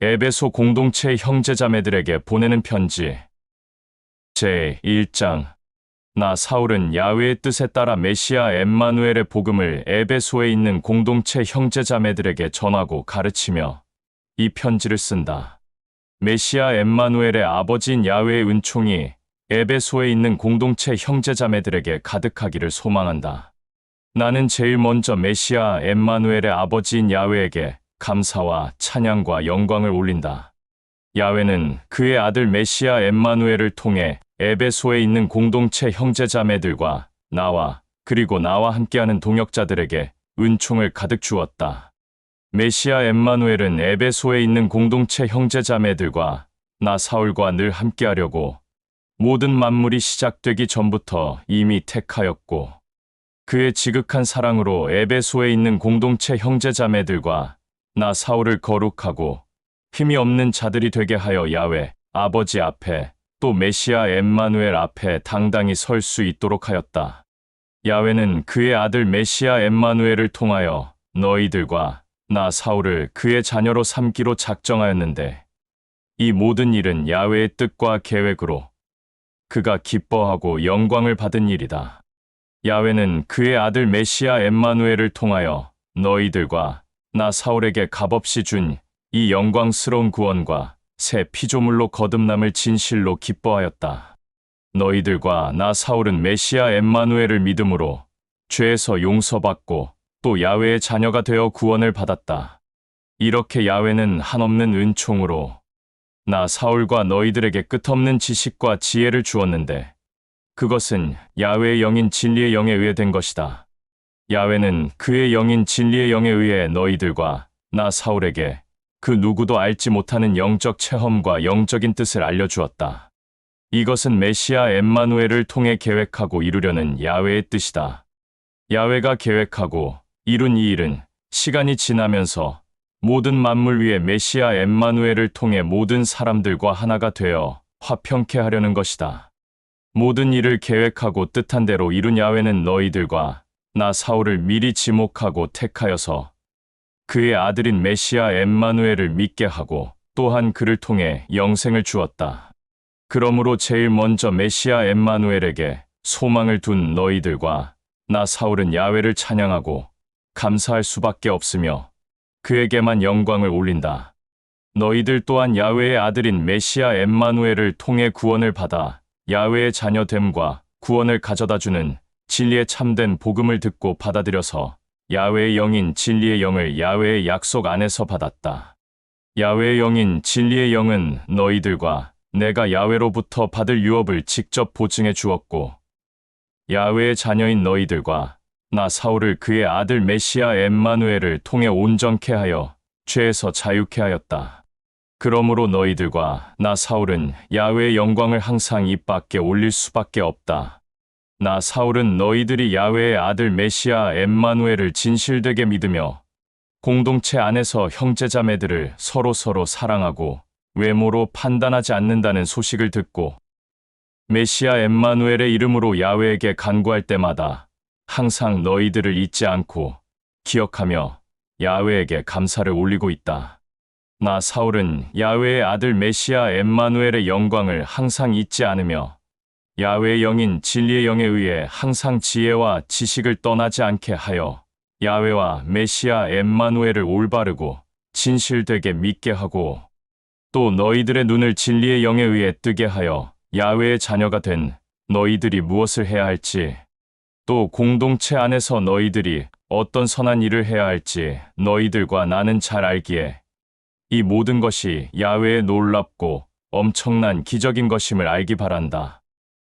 에베소 공동체 형제자매들에게 보내는 편지 제1장. 나 사울은 야훼의 뜻에 따라 메시아 엠마누엘의 복음을 에베소에 있는 공동체 형제자매들에게 전하고 가르치며 이 편지를 쓴다. 메시아 엠마누엘의 아버지인 야훼의 은총이 에베소에 있는 공동체 형제자매들에게 가득하기를 소망한다. 나는 제일 먼저 메시아 엠마누엘의 아버지인 야훼에게 감사와 찬양과 영광을 올린다. 야훼는 그의 아들 메시아 엠마누엘을 통해 에베소에 있는 공동체 형제자매들과 나와 그리고 나와 함께하는 동역자들에게 은총을 가득 주었다. 메시아 엠마누엘은 에베소에 있는 공동체 형제자매들과 나 사울과 늘 함께하려고 모든 만물이 시작되기 전부터 이미 택하였고, 그의 지극한 사랑으로 에베소에 있는 공동체 형제자매들과 나 사울을 거룩하고 힘이 없는 자들이 되게 하여 야훼 아버지 앞에 또 메시아 엠마누엘 앞에 당당히 설 수 있도록 하였다. 야훼는 그의 아들 메시아 엠마누엘을 통하여 너희들과 나 사울을 그의 자녀로 삼기로 작정하였는데, 이 모든 일은 야훼의 뜻과 계획으로 그가 기뻐하고 영광을 받은 일이다. 야훼는 그의 아들 메시아 엠마누엘을 통하여 너희들과 나 사울에게 값없이 준 이 영광스러운 구원과 새 피조물로 거듭남을 진실로 기뻐하였다. 너희들과 나 사울은 메시아 엠마누엘을 믿음으로 죄에서 용서받고 또 야훼의 자녀가 되어 구원을 받았다. 이렇게 야훼는 한없는 은총으로 나 사울과 너희들에게 끝없는 지식과 지혜를 주었는데, 그것은 야훼의 영인 진리의 영에 의해 된 것이다. 야훼는 그의 영인 진리의 영에 의해 너희들과 나 사울에게 그 누구도 알지 못하는 영적 체험과 영적인 뜻을 알려주었다. 이것은 메시아 엠마누엘을 통해 계획하고 이루려는 야훼의 뜻이다. 야훼가 계획하고 이룬 이 일은 시간이 지나면서 모든 만물 위에 메시아 엠마누엘을 통해 모든 사람들과 하나가 되어 화평케 하려는 것이다. 모든 일을 계획하고 뜻한 대로 이룬 야훼는 너희들과 나 사울을 미리 지목하고 택하여서 그의 아들인 메시아 엠마누엘을 믿게 하고 또한 그를 통해 영생을 주었다. 그러므로 제일 먼저 메시아 엠마누엘에게 소망을 둔 너희들과 나 사울은 야훼를 찬양하고 감사할 수밖에 없으며 그에게만 영광을 올린다. 너희들 또한 야훼의 아들인 메시아 엠마누엘을 통해 구원을 받아 야훼의 자녀됨과 구원을 가져다주는 진리의 참된 복음을 듣고 받아들여서 야훼의 영인 진리의 영을 야훼의 약속 안에서 받았다. 야훼의 영인 진리의 영은 너희들과 내가 야훼로부터 받을 유업을 직접 보증해 주었고, 야훼의 자녀인 너희들과 나 사울을 그의 아들 메시아 엠마누엘을 통해 온전케 하여 죄에서 자유케 하였다. 그러므로 너희들과 나 사울은 야훼의 영광을 항상 입 밖에 올릴 수밖에 없다. 나 사울은 너희들이 야훼의 아들 메시아 엠마누엘을 진실되게 믿으며 공동체 안에서 형제자매들을 서로서로 사랑하고 외모로 판단하지 않는다는 소식을 듣고 메시아 엠마누엘의 이름으로 야훼에게 간구할 때마다 항상 너희들을 잊지 않고 기억하며 야훼에게 감사를 올리고 있다. 나 사울은 야훼의 아들 메시아 엠마누엘의 영광을 항상 잊지 않으며 야훼의 영인 진리의 영에 의해 항상 지혜와 지식을 떠나지 않게 하여 야훼와 메시아 엠마누엘을 올바르고 진실되게 믿게 하고, 또 너희들의 눈을 진리의 영에 의해 뜨게 하여 야훼의 자녀가 된 너희들이 무엇을 해야 할지, 또 공동체 안에서 너희들이 어떤 선한 일을 해야 할지 너희들과 나는 잘 알기에 이 모든 것이 야훼의 놀랍고 엄청난 기적인 것임을 알기 바란다.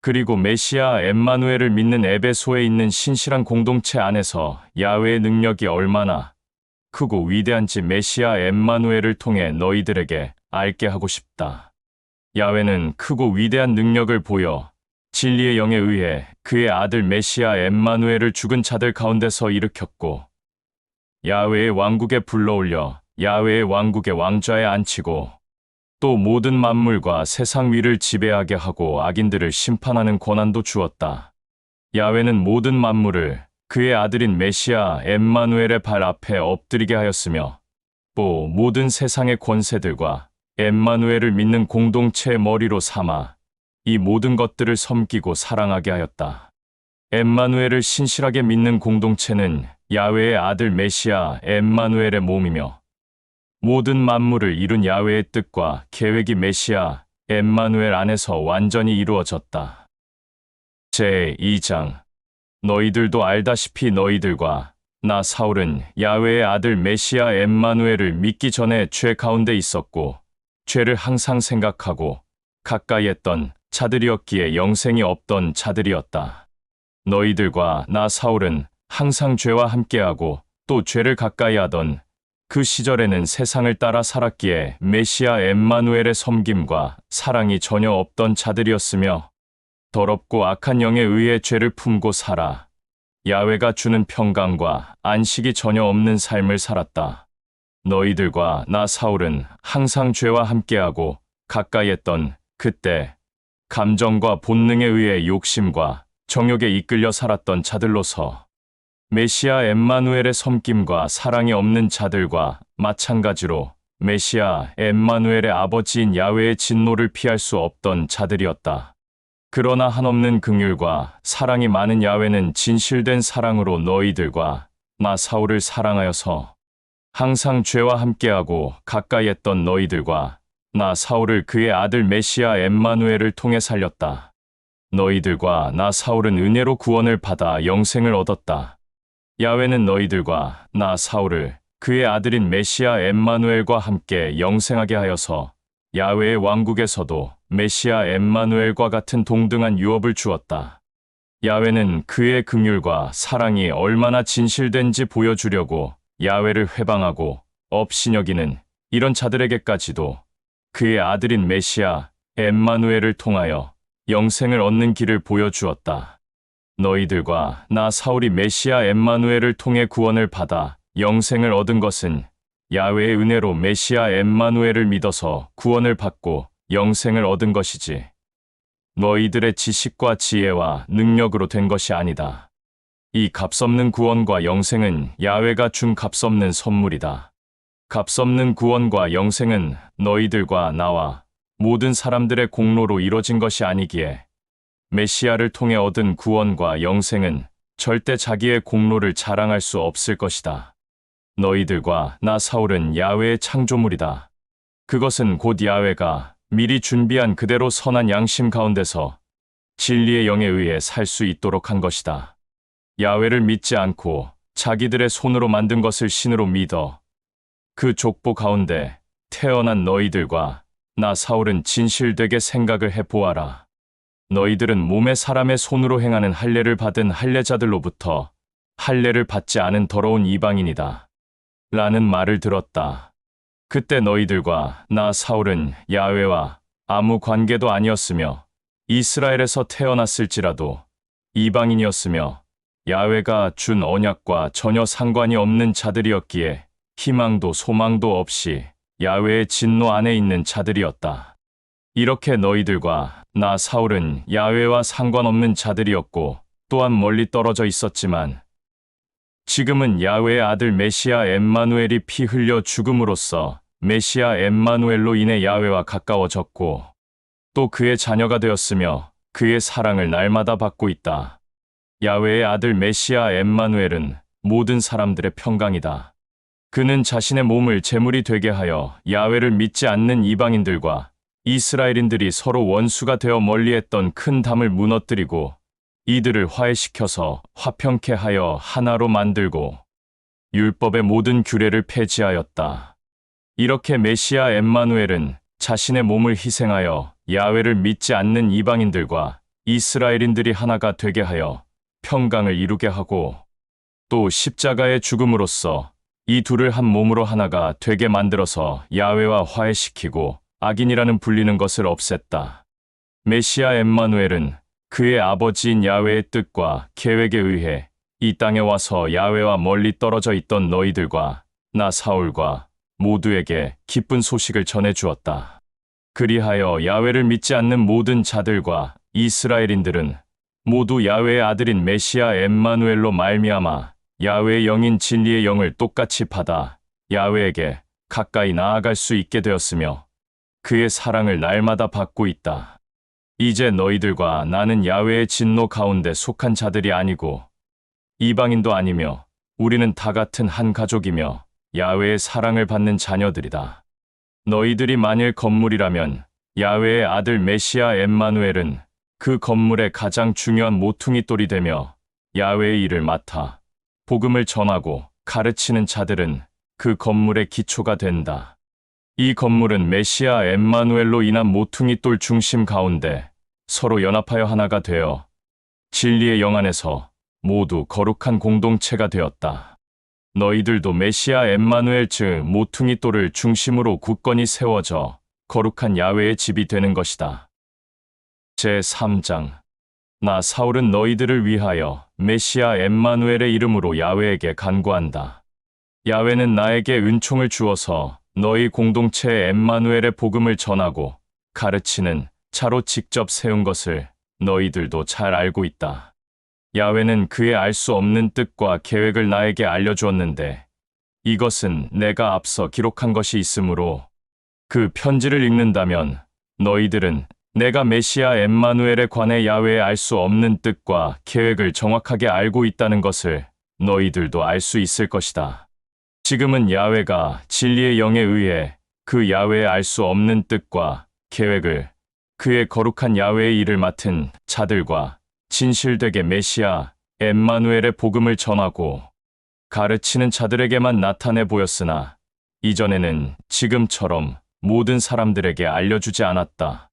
그리고 메시아 엠마누엘을 믿는 에베소에 있는 신실한 공동체 안에서 야훼의 능력이 얼마나 크고 위대한지 메시아 엠마누엘을 통해 너희들에게 알게 하고 싶다. 야훼는 크고 위대한 능력을 보여 진리의 영에 의해 그의 아들 메시아 엠마누엘을 죽은 자들 가운데서 일으켰고, 야훼의 왕국에 불러올려 야훼의 왕국의 왕좌에 앉히고, 또 모든 만물과 세상 위를 지배하게 하고 악인들을 심판하는 권한도 주었다. 야훼는 모든 만물을 그의 아들인 메시아 엠마누엘의 발 앞에 엎드리게 하였으며, 또 모든 세상의 권세들과 엠마누엘을 믿는 공동체의 머리로 삼아 이 모든 것들을 섬기고 사랑하게 하였다. 엠마누엘을 신실하게 믿는 공동체는 야훼의 아들 메시아 엠마누엘의 몸이며 모든 만물을 이룬 야훼의 뜻과 계획이 메시아 엠마누엘 안에서 완전히 이루어졌다. 제2장 너희들도 알다시피 너희들과 나 사울은 야훼의 아들 메시아 엠마누엘을 믿기 전에 죄 가운데 있었고 죄를 항상 생각하고 가까이 했던 자들이었기에 영생이 없던 자들이었다. 너희들과 나 사울은 항상 죄와 함께하고 또 죄를 가까이 하던 그 시절에는 세상을 따라 살았기에 메시아 엠마누엘의 섬김과 사랑이 전혀 없던 자들이었으며 더럽고 악한 영에 의해 죄를 품고 살아 야훼가 주는 평강과 안식이 전혀 없는 삶을 살았다. 너희들과 나 사울은 항상 죄와 함께하고 가까이 했던 그때 감정과 본능에 의해 욕심과 정욕에 이끌려 살았던 자들로서 메시아 엠마누엘의 섬김과 사랑이 없는 자들과 마찬가지로 메시아 엠마누엘의 아버지인 야훼의 진노를 피할 수 없던 자들이었다. 그러나 한없는 긍휼과 사랑이 많은 야훼는 진실된 사랑으로 너희들과 나 사울을 사랑하여서 항상 죄와 함께하고 가까이 했던 너희들과 나 사울을 그의 아들 메시아 엠마누엘을 통해 살렸다. 너희들과 나 사울은 은혜로 구원을 받아 영생을 얻었다. 야훼는 너희들과 나 사울을 그의 아들인 메시아 엠마누엘과 함께 영생하게 하여서 야훼의 왕국에서도 메시아 엠마누엘과 같은 동등한 유업을 주었다. 야훼는 그의 긍휼과 사랑이 얼마나 진실된지 보여주려고 야훼를 회방하고 업신여기는 이런 자들에게까지도 그의 아들인 메시아 엠마누엘을 통하여 영생을 얻는 길을 보여주었다. 너희들과 나 사울이 메시아 엠마누엘을 통해 구원을 받아 영생을 얻은 것은 야훼의 은혜로 메시아 엠마누엘을 믿어서 구원을 받고 영생을 얻은 것이지 너희들의 지식과 지혜와 능력으로 된 것이 아니다. 이 값없는 구원과 영생은 야훼가 준 값없는 선물이다. 값없는 구원과 영생은 너희들과 나와 모든 사람들의 공로로 이뤄진 것이 아니기에 메시아를 통해 얻은 구원과 영생은 절대 자기의 공로를 자랑할 수 없을 것이다. 너희들과 나 사울은 야훼의 창조물이다. 그것은 곧 야훼가 미리 준비한 그대로 선한 양심 가운데서 진리의 영에 의해 살 수 있도록 한 것이다. 야훼를 믿지 않고 자기들의 손으로 만든 것을 신으로 믿어 그 족보 가운데 태어난 너희들과 나 사울은 진실되게 생각을 해보아라. 너희들은 몸의 사람의 손으로 행하는 할례를 받은 할례자들로부터 할례를 받지 않은 더러운 이방인이다. 라는 말을 들었다. 그때 너희들과 나 사울은 야훼와 아무 관계도 아니었으며 이스라엘에서 태어났을지라도 이방인이었으며 야훼가 준 언약과 전혀 상관이 없는 자들이었기에 희망도 소망도 없이 야훼의 진노 안에 있는 자들이었다. 이렇게 너희들과 나 사울은 야훼와 상관없는 자들이었고 또한 멀리 떨어져 있었지만 지금은 야훼의 아들 메시아 엠마누엘이 피 흘려 죽음으로써 메시아 엠마누엘로 인해 야훼와 가까워졌고 또 그의 자녀가 되었으며 그의 사랑을 날마다 받고 있다. 야훼의 아들 메시아 엠마누엘은 모든 사람들의 평강이다. 그는 자신의 몸을 제물이 되게 하여 야훼를 믿지 않는 이방인들과 이스라엘인들이 서로 원수가 되어 멀리했던 큰 담을 무너뜨리고 이들을 화해시켜서 화평케 하여 하나로 만들고 율법의 모든 규례를 폐지하였다. 이렇게 메시아 엠마누엘은 자신의 몸을 희생하여 야훼를 믿지 않는 이방인들과 이스라엘인들이 하나가 되게 하여 평강을 이루게 하고 또 십자가의 죽음으로써 이 둘을 한 몸으로 하나가 되게 만들어서 야훼와 화해시키고 악인이라는 불리는 것을 없앴다. 메시아 엠마누엘은 그의 아버지인 야훼의 뜻과 계획에 의해 이 땅에 와서 야훼와 멀리 떨어져 있던 너희들과 나 사울과 모두에게 기쁜 소식을 전해 주었다. 그리하여 야훼를 믿지 않는 모든 자들과 이스라엘인들은 모두 야훼의 아들인 메시아 엠마누엘로 말미암아 야훼의 영인 진리의 영을 똑같이 받아 야훼에게 가까이 나아갈 수 있게 되었으며 그의 사랑을 날마다 받고 있다. 이제 너희들과 나는 야훼의 진노 가운데 속한 자들이 아니고 이방인도 아니며 우리는 다 같은 한 가족이며 야훼의 사랑을 받는 자녀들이다. 너희들이 만일 건물이라면 야훼의 아들 메시아 엠마누엘은 그 건물의 가장 중요한 모퉁이 돌이 되며 야훼의 일을 맡아 복음을 전하고 가르치는 자들은 그 건물의 기초가 된다. 이 건물은 메시아 엠마누엘로 인한 모퉁이 돌 중심 가운데 서로 연합하여 하나가 되어 진리의 영 안에서 모두 거룩한 공동체가 되었다. 너희들도 메시아 엠마누엘 즉 모퉁이 돌을 중심으로 굳건히 세워져 거룩한 야훼의 집이 되는 것이다. 제3장 나 사울은 너희들을 위하여 메시아 엠마누엘의 이름으로 야훼에게 간구한다. 야훼는 나에게 은총을 주어서 너희 공동체에 엠마누엘의 복음을 전하고 가르치는 자로 직접 세운 것을 너희들도 잘 알고 있다. 야훼는 그의 알 수 없는 뜻과 계획을 나에게 알려주었는데 이것은 내가 앞서 기록한 것이 있으므로 그 편지를 읽는다면 너희들은 내가 메시아 엠마누엘에 관해 야훼의 알 수 없는 뜻과 계획을 정확하게 알고 있다는 것을 너희들도 알 수 있을 것이다. 지금은 야훼가 진리의 영에 의해 그 야훼의 알 수 없는 뜻과 계획을 그의 거룩한 야훼의 일을 맡은 자들과 진실되게 메시아 엠마누엘의 복음을 전하고 가르치는 자들에게만 나타내 보였으나 이전에는 지금처럼 모든 사람들에게 알려주지 않았다.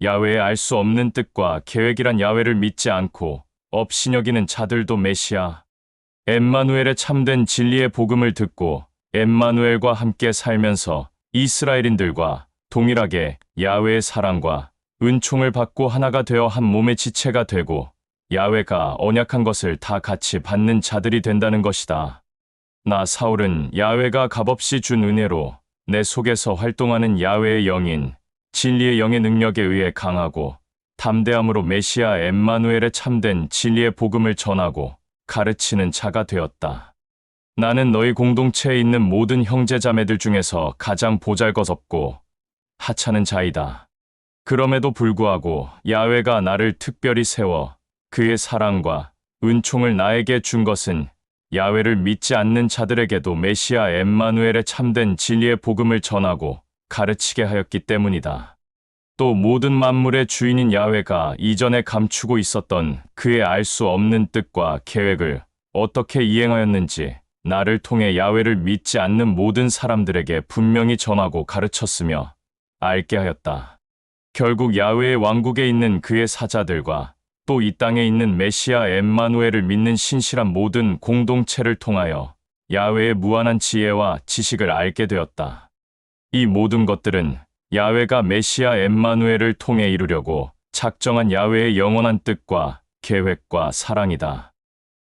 야훼의 알 수 없는 뜻과 계획이란 야훼를 믿지 않고 업신여기는 자들도 메시아 엠마누엘의 참된 진리의 복음을 듣고 엠마누엘과 함께 살면서 이스라엘인들과 동일하게 야훼의 사랑과 은총을 받고 하나가 되어 한 몸의 지체가 되고 야훼가 언약한 것을 다 같이 받는 자들이 된다는 것이다. 나 사울은 야훼가 값없이 준 은혜로 내 속에서 활동하는 야훼의 영인 진리의 영의 능력에 의해 강하고 담대함으로 메시아 엠마누엘의 참된 진리의 복음을 전하고 가르치는 자가 되었다. 나는 너희 공동체에 있는 모든 형제자매들 중에서 가장 보잘것없고 하찮은 자이다. 그럼에도 불구하고 야훼가 나를 특별히 세워 그의 사랑과 은총을 나에게 준 것은 야훼를 믿지 않는 자들에게도 메시아 엠마누엘의 참된 진리의 복음을 전하고 가르치게 하였기 때문이다. 또 모든 만물의 주인인 야훼가 이전에 감추고 있었던 그의 알 수 없는 뜻과 계획을 어떻게 이행하였는지 나를 통해 야훼를 믿지 않는 모든 사람들에게 분명히 전하고 가르쳤으며 알게 하였다. 결국 야훼의 왕국에 있는 그의 사자들과 또 이 땅에 있는 메시아 엠마누엘을 믿는 신실한 모든 공동체를 통하여 야훼의 무한한 지혜와 지식을 알게 되었다. 이 모든 것들은 야훼가 메시아 엠마누엘을 통해 이루려고 작정한 야훼의 영원한 뜻과 계획과 사랑이다.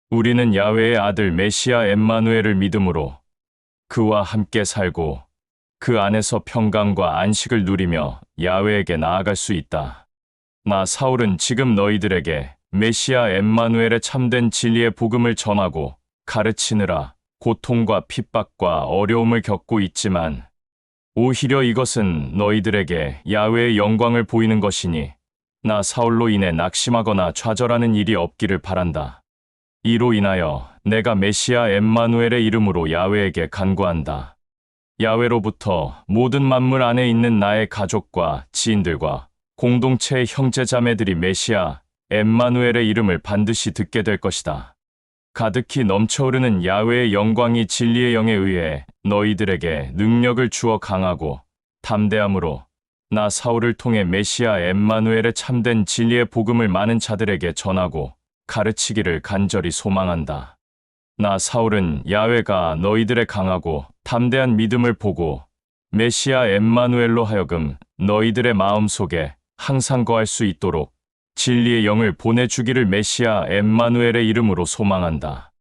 우리는 야훼의 아들 메시아 엠마누엘을 믿음으로 그와 함께 살고 그 안에서 평강과 안식을 누리며 야훼에게 나아갈 수 있다. 나 사울은 지금 너희들에게 메시아 엠마누엘의 참된 진리의 복음을 전하고 가르치느라 고통과 핍박과 어려움을 겪고 있지만 오히려 이것은 너희들에게 야훼의 영광을 보이는 것이니 나 사울로 인해 낙심하거나 좌절하는 일이 없기를 바란다. 이로 인하여 내가 메시아 엠마누엘의 이름으로 야훼에게 간구한다. 야훼로부터 모든 만물 안에 있는 나의 가족과 지인들과 공동체의 형제자매들이 메시아 엠마누엘의 이름을 반드시 듣게 될 것이다. 가득히 넘쳐흐르는 야훼의 영광이 진리의 영에 의해 너희들에게 능력을 주어 강하고 담대함으로 나 사울을 통해 메시아 엠마누엘의 참된 진리의 복음을 많은 자들에게 전하고 가르치기를 간절히 소망한다. 나 사울은 야훼가 너희들의 강하고 담대한 믿음을 보고 메시아 엠마누엘로 하여금 너희들의 마음속에 항상 거할 수 있도록 진리의 영을 보내주기를 메시아 엠마누엘의 이름으로 소망한다.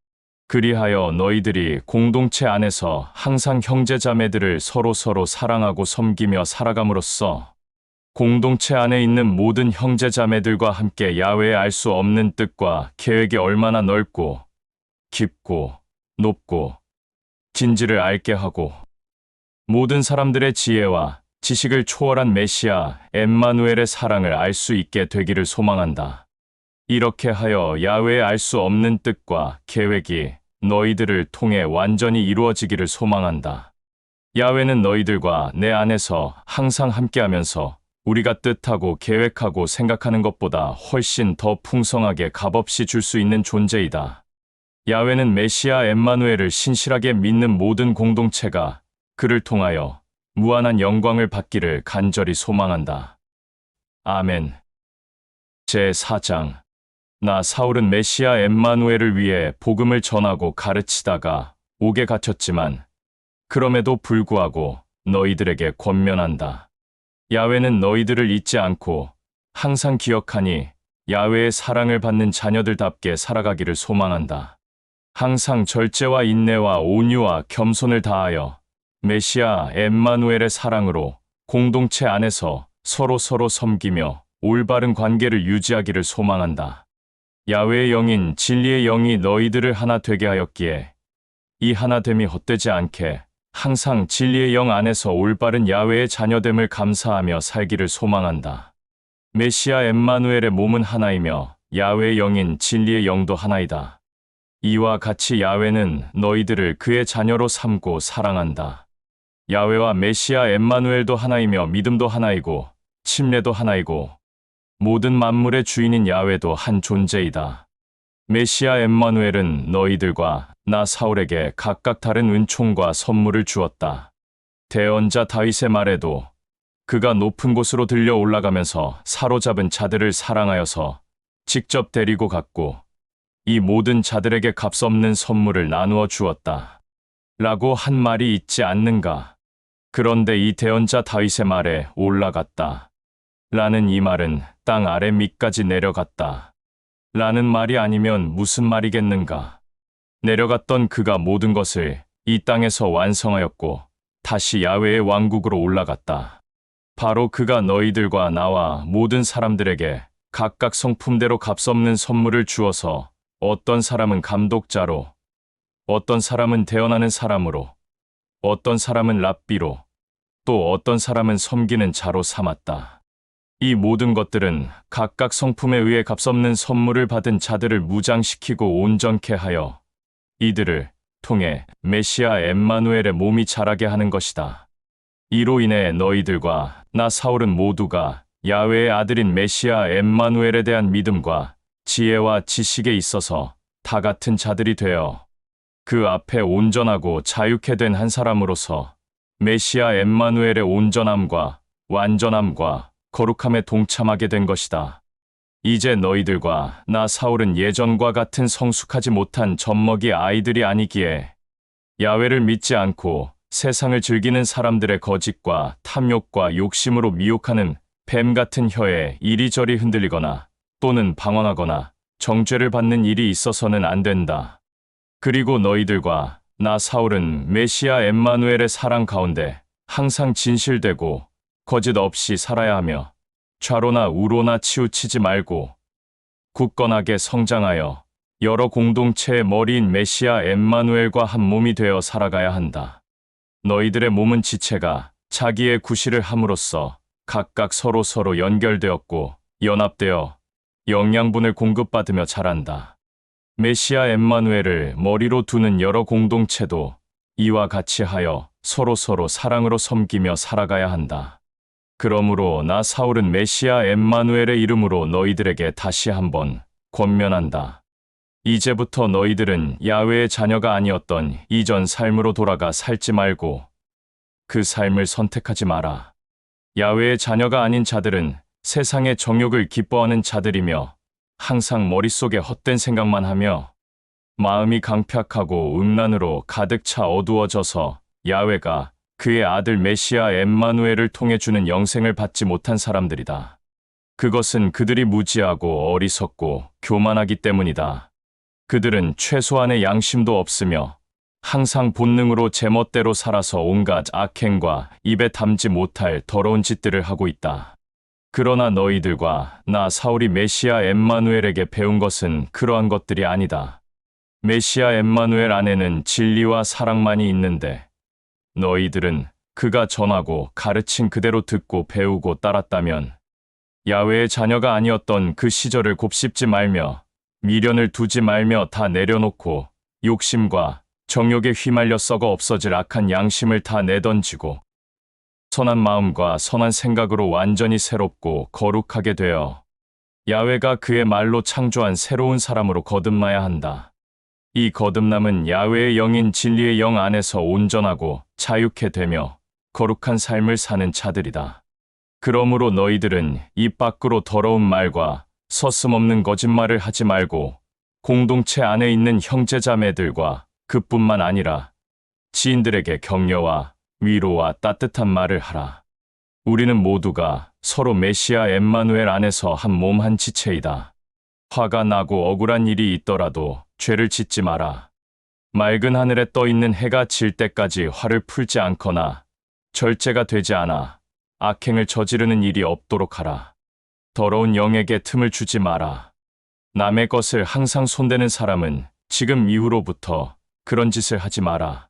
그리하여 너희들이 공동체 안에서 항상 형제자매들을 서로서로 사랑하고 섬기며 살아감으로써 공동체 안에 있는 모든 형제자매들과 함께 야훼의 알 수 없는 뜻과 계획이 얼마나 넓고 깊고 높고 진지를 알게 하고 모든 사람들의 지혜와 지식을 초월한 메시아 엠마누엘의 사랑을 알 수 있게 되기를 소망한다. 이렇게 하여 야훼의 알 수 없는 뜻과 계획이 너희들을 통해 완전히 이루어지기를 소망한다. 야훼는 너희들과 내 안에서 항상 함께하면서 우리가 뜻하고 계획하고 생각하는 것보다 훨씬 더 풍성하게 값없이 줄 수 있는 존재이다. 야훼는 메시아 엠마누엘을 신실하게 믿는 모든 공동체가 그를 통하여 무한한 영광을 받기를 간절히 소망한다. 아멘. 제4장. 나 사울은 메시아 엠마누엘을 위해 복음을 전하고 가르치다가 옥에 갇혔지만 그럼에도 불구하고 너희들에게 권면한다. 야훼는 너희들을 잊지 않고 항상 기억하니 야훼의 사랑을 받는 자녀들답게 살아가기를 소망한다. 항상 절제와 인내와 온유와 겸손을 다하여 메시아 엠마누엘의 사랑으로 공동체 안에서 서로 섬기며 올바른 관계를 유지하기를 소망한다. 야훼의 영인 진리의 영이 너희들을 하나 되게 하였기에 이 하나됨이 헛되지 않게 항상 진리의 영 안에서 올바른 야훼의 자녀됨을 감사하며 살기를 소망한다. 메시아 엠마누엘의 몸은 하나이며 야훼의 영인 진리의 영도 하나이다. 이와 같이 야훼는 너희들을 그의 자녀로 삼고 사랑한다. 야훼와 메시아 엠마누엘도 하나이며 믿음도 하나이고 침례도 하나이고 모든 만물의 주인인 야훼도 한 존재이다. 메시아 엠마누엘은 너희들과 나 사울에게 각각 다른 은총과 선물을 주었다. 대언자 다윗의 말에도 그가 높은 곳으로 들려 올라가면서 사로잡은 자들을 사랑하여서 직접 데리고 갔고 이 모든 자들에게 값없는 선물을 나누어 주었다. 라고 한 말이 있지 않는가? 그런데 이 대언자 다윗의 말에 올라갔다. 라는 이 말은 땅 아래 밑까지 내려갔다. 라는 말이 아니면 무슨 말이겠는가? 내려갔던 그가 모든 것을 이 땅에서 완성하였고 다시 야훼의 왕국으로 올라갔다. 바로 그가 너희들과 나와 모든 사람들에게 각각 성품대로 값없는 선물을 주어서 어떤 사람은 감독자로, 어떤 사람은 대언하는 사람으로, 어떤 사람은 랍비로, 또 어떤 사람은 섬기는 자로 삼았다. 이 모든 것들은 각각 성품에 의해 값없는 선물을 받은 자들을 무장시키고 온전케 하여 이들을 통해 메시아 엠마누엘의 몸이 자라게 하는 것이다. 이로 인해 너희들과 나 사울은 모두가 야훼의 아들인 메시아 엠마누엘에 대한 믿음과 지혜와 지식에 있어서 다 같은 자들이 되어 그 앞에 온전하고 자유케 된 한 사람으로서 메시아 엠마누엘의 온전함과 완전함과 거룩함에 동참하게 된 것이다. 이제 너희들과 나 사울은 예전과 같은 성숙하지 못한 젖먹이 아이들이 아니기에 야훼를 믿지 않고 세상을 즐기는 사람들의 거짓과 탐욕과 욕심으로 미혹하는 뱀 같은 혀에 이리저리 흔들리거나 또는 방황하거나 정죄를 받는 일이 있어서는 안 된다. 그리고 너희들과 나 사울은 메시아 엠마누엘의 사랑 가운데 항상 진실되고 거짓 없이 살아야 하며 좌로나 우로나 치우치지 말고 굳건하게 성장하여 여러 공동체의 머리인 메시아 엠마누엘과 한 몸이 되어 살아가야 한다. 너희들의 몸은 지체가 자기의 구실을 함으로써 각각 서로 연결되었고 연합되어 영양분을 공급받으며 자란다. 메시아 엠마누엘을 머리로 두는 여러 공동체도 이와 같이 하여 서로 사랑으로 섬기며 살아가야 한다. 그러므로 나 사울은 메시아 엠마누엘의 이름으로 너희들에게 다시 한번 권면한다. 이제부터 너희들은 야훼의 자녀가 아니었던 이전 삶으로 돌아가 살지 말고 그 삶을 선택하지 마라. 야훼의 자녀가 아닌 자들은 세상의 정욕을 기뻐하는 자들이며 항상 머릿속에 헛된 생각만 하며 마음이 강팍하고 음란으로 가득 차 어두워져서 야훼가 그의 아들 메시아 엠마누엘을 통해 주는 영생을 받지 못한 사람들이다. 그것은 그들이 무지하고 어리석고 교만하기 때문이다. 그들은 최소한의 양심도 없으며 항상 본능으로 제멋대로 살아서 온갖 악행과 입에 담지 못할 더러운 짓들을 하고 있다. 그러나 너희들과 나 사울이 메시아 엠마누엘에게 배운 것은 그러한 것들이 아니다. 메시아 엠마누엘 안에는 진리와 사랑만이 있는데 너희들은 그가 전하고 가르친 그대로 듣고 배우고 따랐다면 야훼의 자녀가 아니었던 그 시절을 곱씹지 말며 미련을 두지 말며 다 내려놓고 욕심과 정욕에 휘말려 썩어 없어질 악한 양심을 다 내던지고 선한 마음과 선한 생각으로 완전히 새롭고 거룩하게 되어 야훼가 그의 말로 창조한 새로운 사람으로 거듭나야 한다. 이 거듭남은 야훼의 영인 진리의 영 안에서 온전하고 자유케 되며 거룩한 삶을 사는 자들이다. 그러므로 너희들은 입 밖으로 더러운 말과 서슴없는 거짓말을 하지 말고 공동체 안에 있는 형제자매들과 그뿐만 아니라 지인들에게 격려와 위로와 따뜻한 말을 하라. 우리는 모두가 서로 메시아 엠마누엘 안에서 한 몸 한 지체이다. 화가 나고 억울한 일이 있더라도 죄를 짓지 마라. 맑은 하늘에 떠 있는 해가 질 때까지 화를 풀지 않거나 절제가 되지 않아 악행을 저지르는 일이 없도록 하라. 더러운 영에게 틈을 주지 마라. 남의 것을 항상 손대는 사람은 지금 이후로부터 그런 짓을 하지 마라.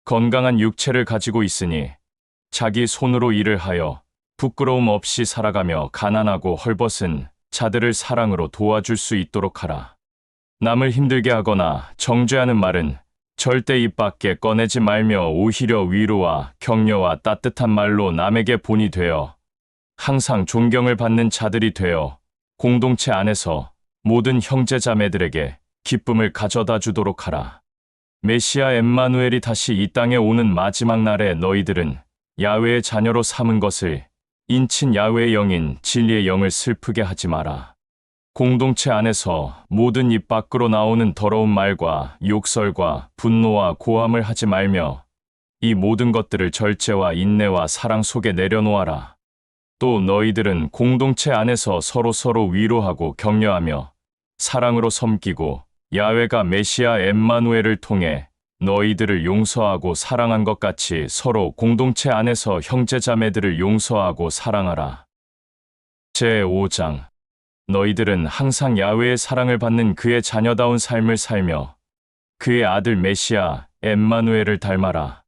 건강한 육체를 가지고 있으니 자기 손으로 일을 하여 부끄러움 없이 살아가며 가난하고 헐벗은 자들을 사랑으로 도와줄 수 있도록 하라. 남을 힘들게 하거나 정죄하는 말은 절대 입 밖에 꺼내지 말며 오히려 위로와 격려와 따뜻한 말로 남에게 본이 되어 항상 존경을 받는 자들이 되어 공동체 안에서 모든 형제자매들에게 기쁨을 가져다 주도록 하라. 메시아 엠마누엘이 다시 이 땅에 오는 마지막 날에 너희들은 야훼의 자녀로 삼은 것을 인친 야훼의 영인 진리의 영을 슬프게 하지 마라. 공동체 안에서 모든 입 밖으로 나오는 더러운 말과 욕설과 분노와 고함을 하지 말며 이 모든 것들을 절제와 인내와 사랑 속에 내려놓아라. 또 너희들은 공동체 안에서 서로 위로하고 격려하며 사랑으로 섬기고 야훼가 메시아 엠마누엘을 통해 너희들을 용서하고 사랑한 것 같이 서로 공동체 안에서 형제자매들을 용서하고 사랑하라. 제5장 너희들은 항상 야훼의 사랑을 받는 그의 자녀다운 삶을 살며 그의 아들 메시아 엠마누엘을 닮아라.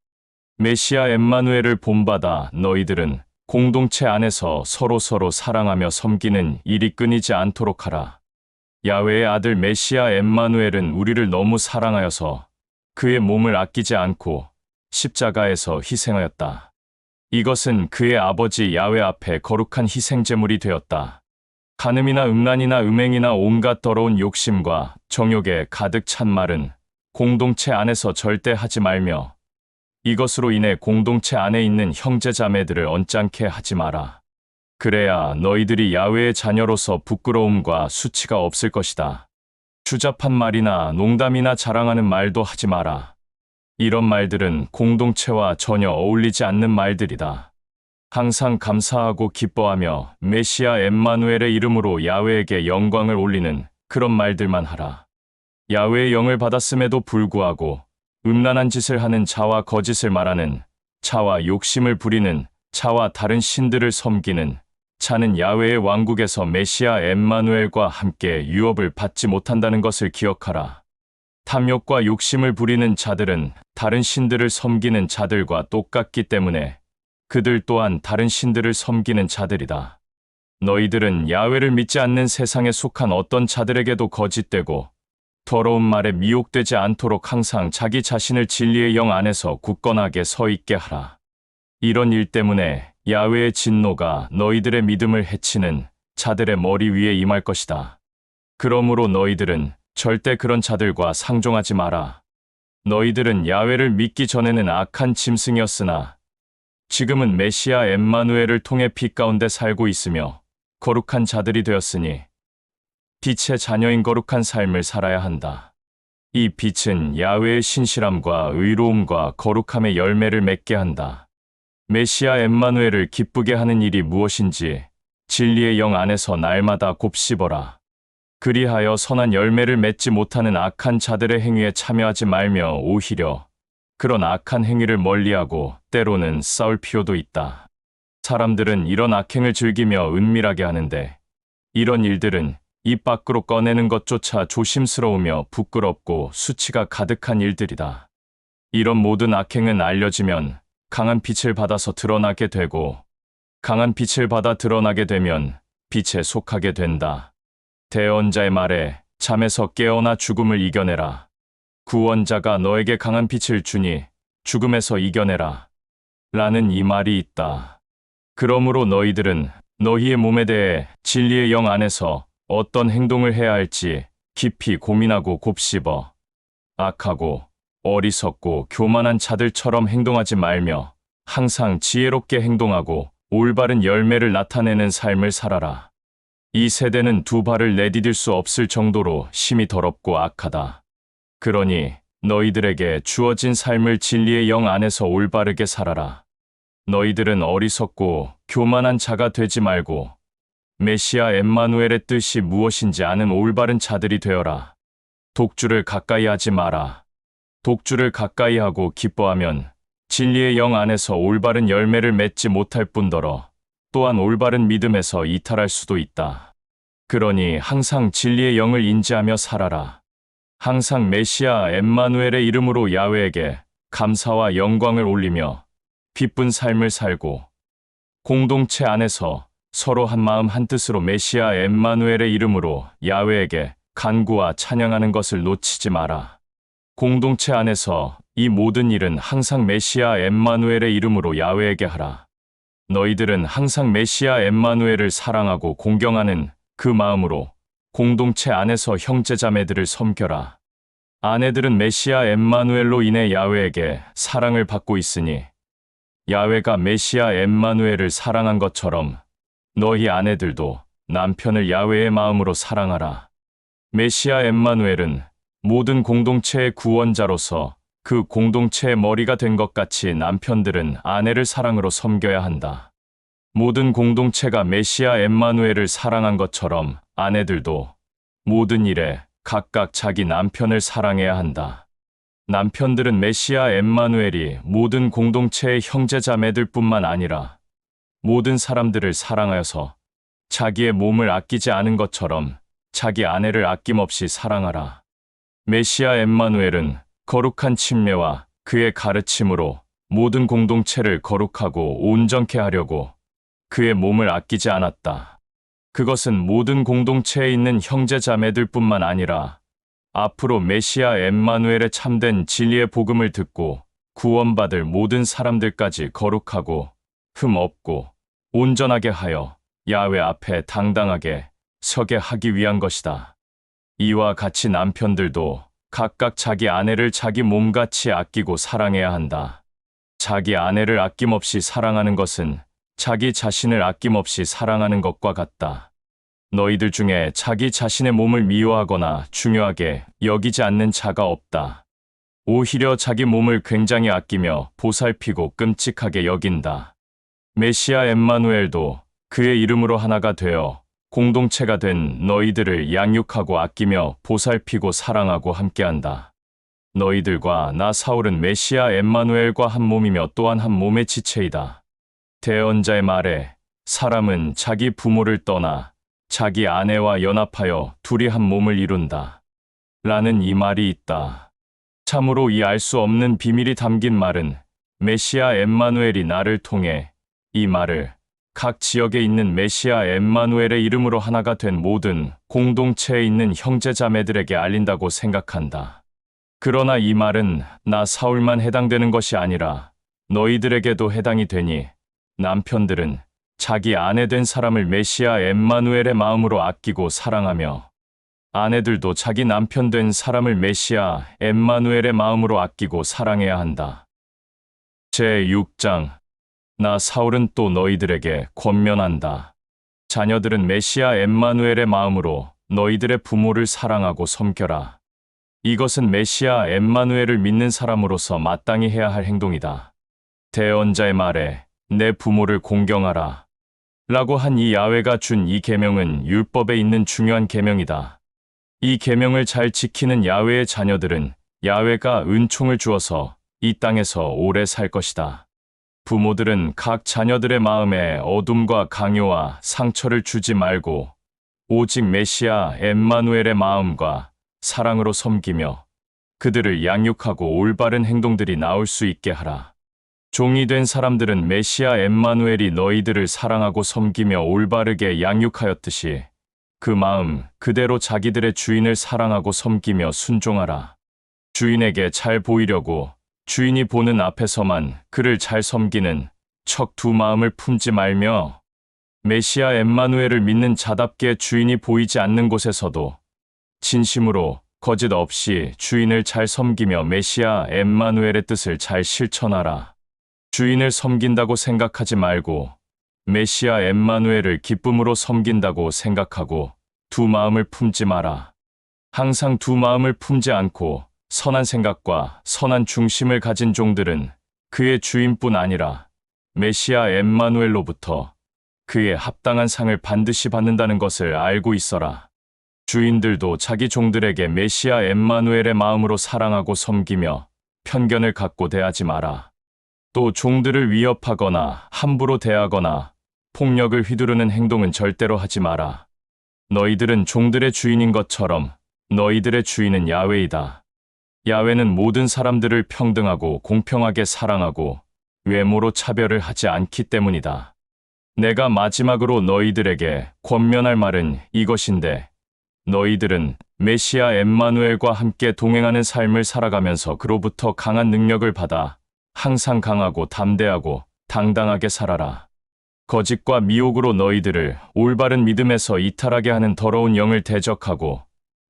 메시아 엠마누엘을 본받아 너희들은 공동체 안에서 서로 사랑하며 섬기는 일이 끊이지 않도록 하라. 야훼의 아들 메시아 엠마누엘은 우리를 너무 사랑하여서 그의 몸을 아끼지 않고 십자가에서 희생하였다. 이것은 그의 아버지 야훼 앞에 거룩한 희생제물이 되었다. 간음이나 음란이나 음행이나 온갖 더러운 욕심과 정욕에 가득 찬 말은 공동체 안에서 절대 하지 말며 이것으로 인해 공동체 안에 있는 형제자매들을 언짢게 하지 마라. 그래야 너희들이 야훼의 자녀로서 부끄러움과 수치가 없을 것이다. 추잡한 말이나 농담이나 자랑하는 말도 하지 마라. 이런 말들은 공동체와 전혀 어울리지 않는 말들이다. 항상 감사하고 기뻐하며 메시아 엠마누엘의 이름으로 야훼에게 영광을 올리는 그런 말들만 하라. 야훼의 영을 받았음에도 불구하고 음란한 짓을 하는 자와 거짓을 말하는 자와 욕심을 부리는 자와 다른 신들을 섬기는 자는 야훼의 왕국에서 메시아 엠마누엘과 함께 유업을 받지 못한다는 것을 기억하라. 탐욕과 욕심을 부리는 자들은 다른 신들을 섬기는 자들과 똑같기 때문에 그들 또한 다른 신들을 섬기는 자들이다. 너희들은 야훼를 믿지 않는 세상에 속한 어떤 자들에게도 거짓되고 더러운 말에 미혹되지 않도록 항상 자기 자신을 진리의 영 안에서 굳건하게 서 있게 하라. 이런 일 때문에 야훼의 진노가 너희들의 믿음을 해치는 자들의 머리 위에 임할 것이다. 그러므로 너희들은 절대 그런 자들과 상종하지 마라. 너희들은 야훼를 믿기 전에는 악한 짐승이었으나 지금은 메시아 엠마누엘을 통해 빛 가운데 살고 있으며 거룩한 자들이 되었으니 빛의 자녀인 거룩한 삶을 살아야 한다. 이 빛은 야훼의 신실함과 의로움과 거룩함의 열매를 맺게 한다. 메시아 엠마누엘을 기쁘게 하는 일이 무엇인지 진리의 영 안에서 날마다 곱씹어라. 그리하여 선한 열매를 맺지 못하는 악한 자들의 행위에 참여하지 말며 오히려 그런 악한 행위를 멀리하고 때로는 싸울 필요도 있다. 사람들은 이런 악행을 즐기며 은밀하게 하는데 이런 일들은 입 밖으로 꺼내는 것조차 조심스러우며 부끄럽고 수치가 가득한 일들이다. 이런 모든 악행은 알려지면 강한 빛을 받아서 드러나게 되고, 강한 빛을 받아 드러나게 되면 빛에 속하게 된다. 대언자의 말에 잠에서 깨어나 죽음을 이겨내라. 구원자가 너에게 강한 빛을 주니 죽음에서 이겨내라. 라는 이 말이 있다. 그러므로 너희들은 너희의 몸에 대해 진리의 영 안에서 어떤 행동을 해야 할지 깊이 고민하고 곱씹어 악하고 어리석고 교만한 자들처럼 행동하지 말며 항상 지혜롭게 행동하고 올바른 열매를 나타내는 삶을 살아라. 이 세대는 두 발을 내디딜 수 없을 정도로 심히 더럽고 악하다. 그러니 너희들에게 주어진 삶을 진리의 영 안에서 올바르게 살아라. 너희들은 어리석고 교만한 자가 되지 말고 메시아 엠마누엘의 뜻이 무엇인지 아는 올바른 자들이 되어라. 독주를 가까이 하지 마라. 독주를 가까이 하고 기뻐하면 진리의 영 안에서 올바른 열매를 맺지 못할 뿐더러 또한 올바른 믿음에서 이탈할 수도 있다. 그러니 항상 진리의 영을 인지하며 살아라. 항상 메시아 엠마누엘의 이름으로 야훼에게 감사와 영광을 올리며 기쁜 삶을 살고 공동체 안에서 서로 한 마음 한 뜻으로 메시아 엠마누엘의 이름으로 야훼에게 간구와 찬양하는 것을 놓치지 마라. 공동체 안에서 이 모든 일은 항상 메시아 엠마누엘의 이름으로 야훼에게 하라. 너희들은 항상 메시아 엠마누엘을 사랑하고 공경하는 그 마음으로 공동체 안에서 형제자매들을 섬겨라. 아내들은 메시아 엠마누엘로 인해 야훼에게 사랑을 받고 있으니 야훼가 메시아 엠마누엘을 사랑한 것처럼 너희 아내들도 남편을 야훼의 마음으로 사랑하라. 메시아 엠마누엘은 모든 공동체의 구원자로서 그 공동체의 머리가 된 것 같이 남편들은 아내를 사랑으로 섬겨야 한다. 모든 공동체가 메시아 엠마누엘을 사랑한 것처럼 아내들도 모든 일에 각각 자기 남편을 사랑해야 한다. 남편들은 메시아 엠마누엘이 모든 공동체의 형제자매들뿐만 아니라 모든 사람들을 사랑하여서 자기의 몸을 아끼지 않은 것처럼 자기 아내를 아낌없이 사랑하라. 메시아 엠마누엘은 거룩한 침례와 그의 가르침으로 모든 공동체를 거룩하고 온전케 하려고 그의 몸을 아끼지 않았다. 그것은 모든 공동체에 있는 형제자매들뿐만 아니라 앞으로 메시아 엠마누엘의 참된 진리의 복음을 듣고 구원받을 모든 사람들까지 거룩하고 흠 없고 온전하게 하여 야훼 앞에 당당하게 서게 하기 위한 것이다. 이와 같이 남편들도 각각 자기 아내를 자기 몸같이 아끼고 사랑해야 한다. 자기 아내를 아낌없이 사랑하는 것은 자기 자신을 아낌없이 사랑하는 것과 같다. 너희들 중에 자기 자신의 몸을 미워하거나 중요하게 여기지 않는 자가 없다. 오히려 자기 몸을 굉장히 아끼며 보살피고 끔찍하게 여긴다. 메시아 엠마누엘도 그의 이름으로 하나가 되어 공동체가 된 너희들을 양육하고 아끼며 보살피고 사랑하고 함께한다. 너희들과 나 사울은 메시아 엠마누엘과 한 몸이며 또한 한 몸의 지체이다. 대언자의 말에 사람은 자기 부모를 떠나 자기 아내와 연합하여 둘이 한 몸을 이룬다. 라는 이 말이 있다. 참으로 이 알 수 없는 비밀이 담긴 말은 메시아 엠마누엘이 나를 통해 이 말을 각 지역에 있는 메시아 엠마누엘의 이름으로 하나가 된 모든 공동체에 있는 형제자매들에게 알린다고 생각한다. 그러나 이 말은 나 사울만 해당되는 것이 아니라 너희들에게도 해당이 되니 남편들은 자기 아내 된 사람을 메시아 엠마누엘의 마음으로 아끼고 사랑하며 아내들도 자기 남편 된 사람을 메시아 엠마누엘의 마음으로 아끼고 사랑해야 한다. 제6장 나 사울은 또 너희들에게 권면한다. 자녀들은 메시아 엠마누엘의 마음으로 너희들의 부모를 사랑하고 섬겨라. 이것은 메시아 엠마누엘을 믿는 사람으로서 마땅히 해야 할 행동이다. 대언자의 말에 내 부모를 공경하라. 라고 한 이 야훼가 준 이 계명은 율법에 있는 중요한 계명이다. 이 계명을 잘 지키는 야훼의 자녀들은 야훼가 은총을 주어서 이 땅에서 오래 살 것이다. 부모들은 각 자녀들의 마음에 어둠과 강요와 상처를 주지 말고 오직 메시아 엠마누엘의 마음과 사랑으로 섬기며 그들을 양육하고 올바른 행동들이 나올 수 있게 하라. 종이 된 사람들은 메시아 엠마누엘이 너희들을 사랑하고 섬기며 올바르게 양육하였듯이 그 마음 그대로 자기들의 주인을 사랑하고 섬기며 순종하라. 주인에게 잘 보이려고 주인이 보는 앞에서만 그를 잘 섬기는 척 두 마음을 품지 말며 메시아 엠마누엘을 믿는 자답게 주인이 보이지 않는 곳에서도 진심으로 거짓 없이 주인을 잘 섬기며 메시아 엠마누엘의 뜻을 잘 실천하라. 주인을 섬긴다고 생각하지 말고 메시아 엠마누엘을 기쁨으로 섬긴다고 생각하고 두 마음을 품지 마라. 항상 두 마음을 품지 않고 선한 생각과 선한 중심을 가진 종들은 그의 주인뿐 아니라 메시아 엠마누엘로부터 그의 합당한 상을 반드시 받는다는 것을 알고 있어라. 주인들도 자기 종들에게 메시아 엠마누엘의 마음으로 사랑하고 섬기며 편견을 갖고 대하지 마라. 또 종들을 위협하거나 함부로 대하거나 폭력을 휘두르는 행동은 절대로 하지 마라. 너희들은 종들의 주인인 것처럼 너희들의 주인은 야훼이다. 야훼는 모든 사람들을 평등하고 공평하게 사랑하고 외모로 차별을 하지 않기 때문이다. 내가 마지막으로 너희들에게 권면할 말은 이것인데 너희들은 메시아 엠마누엘과 함께 동행하는 삶을 살아가면서 그로부터 강한 능력을 받아 항상 강하고 담대하고 당당하게 살아라. 거짓과 미혹으로 너희들을 올바른 믿음에서 이탈하게 하는 더러운 영을 대적하고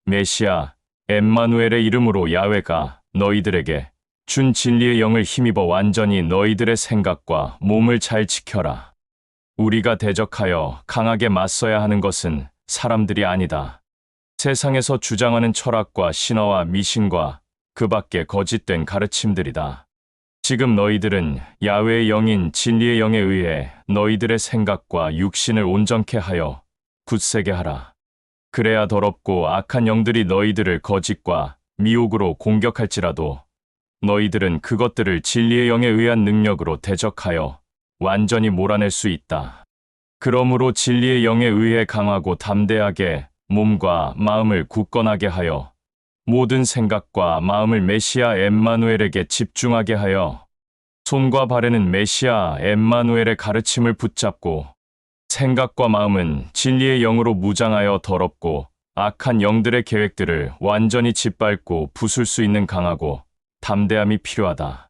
메시아 엠마누엘의 이름으로 야훼가 너희들에게 준 진리의 영을 힘입어 완전히 너희들의 생각과 몸을 잘 지켜라. 우리가 대적하여 강하게 맞서야 하는 것은 사람들이 아니다. 세상에서 주장하는 철학과 신화와 미신과 그 밖에 거짓된 가르침들이다. 지금 너희들은 야훼의 영인 진리의 영에 의해 너희들의 생각과 육신을 온전케 하여 굳세게 하라. 그래야 더럽고 악한 영들이 너희들을 거짓과 미혹으로 공격할지라도 너희들은 그것들을 진리의 영에 의한 능력으로 대적하여 완전히 몰아낼 수 있다. 그러므로 진리의 영에 의해 강하고 담대하게 몸과 마음을 굳건하게 하여 모든 생각과 마음을 메시아 엠마누엘에게 집중하게 하여 손과 발에는 메시아 엠마누엘의 가르침을 붙잡고 생각과 마음은 진리의 영으로 무장하여 더럽고 악한 영들의 계획들을 완전히 짓밟고 부술 수 있는 강하고 담대함이 필요하다.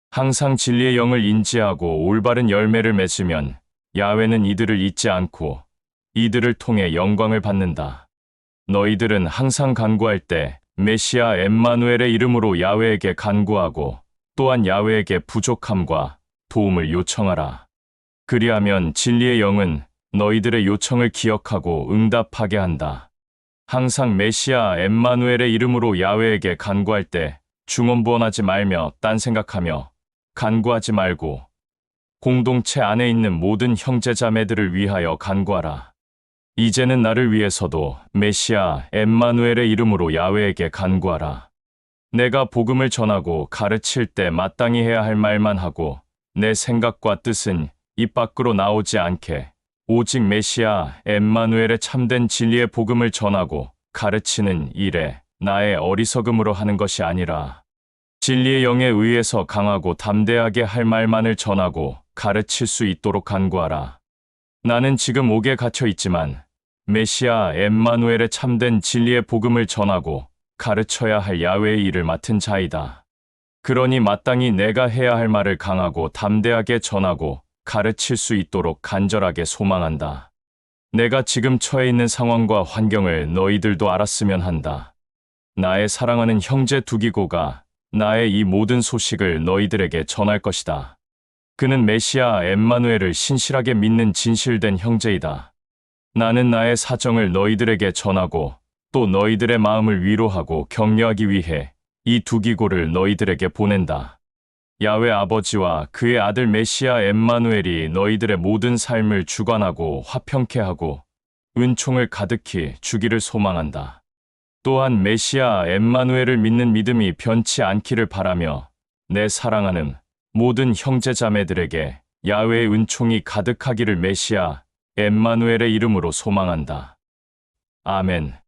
항상 진리의 영을 인지하고 올바른 열매를 맺으면 야훼는 이들을 잊지 않고 이들을 통해 영광을 받는다. 너희들은 항상 간구할 때 메시아 엠마누엘의 이름으로 야훼에게 간구하고 또한 야훼에게 부족함과 도움을 요청하라. 그리하면 진리의 영은 너희들의 요청을 기억하고 응답하게 한다. 항상 메시아 엠마누엘의 이름으로 야훼에게 간구할 때 중언부언하지 말며 딴 생각하며 간구하지 말고 공동체 안에 있는 모든 형제자매들을 위하여 간구하라. 이제는 나를 위해서도 메시아 엠마누엘의 이름으로 야훼에게 간구하라. 내가 복음을 전하고 가르칠 때 마땅히 해야 할 말만 하고 내 생각과 뜻은 입 밖으로 나오지 않게 오직 메시아 엠마누엘의 참된 진리의 복음을 전하고 가르치는 일에 나의 어리석음으로 하는 것이 아니라 진리의 영에 의해서 강하고 담대하게 할 말만을 전하고 가르칠 수 있도록 간구하라. 나는 지금 옥에 갇혀 있지만 메시아 엠마누엘의 참된 진리의 복음을 전하고 가르쳐야 할 야훼의 일을 맡은 자이다. 그러니 마땅히 내가 해야 할 말을 강하고 담대하게 전하고 가르칠 수 있도록 간절하게 소망한다. 내가 지금 처해 있는 상황과 환경을 너희들도 알았으면 한다. 나의 사랑하는 형제 두기고가 나의 이 모든 소식을 너희들에게 전할 것이다. 그는 메시아 엠마누엘을 신실하게 믿는 진실된 형제이다. 나는 나의 사정을 너희들에게 전하고 또 너희들의 마음을 위로하고 격려하기 위해 이 두기고를 너희들에게 보낸다. 야훼 아버지와 그의 아들 메시아 엠마누엘이 너희들의 모든 삶을 주관하고 화평케 하고 은총을 가득히 주기를 소망한다. 또한 메시아 엠마누엘을 믿는 믿음이 변치 않기를 바라며 내 사랑하는 모든 형제자매들에게 야훼의 은총이 가득하기를 메시아 엠마누엘의 이름으로 소망한다. 아멘.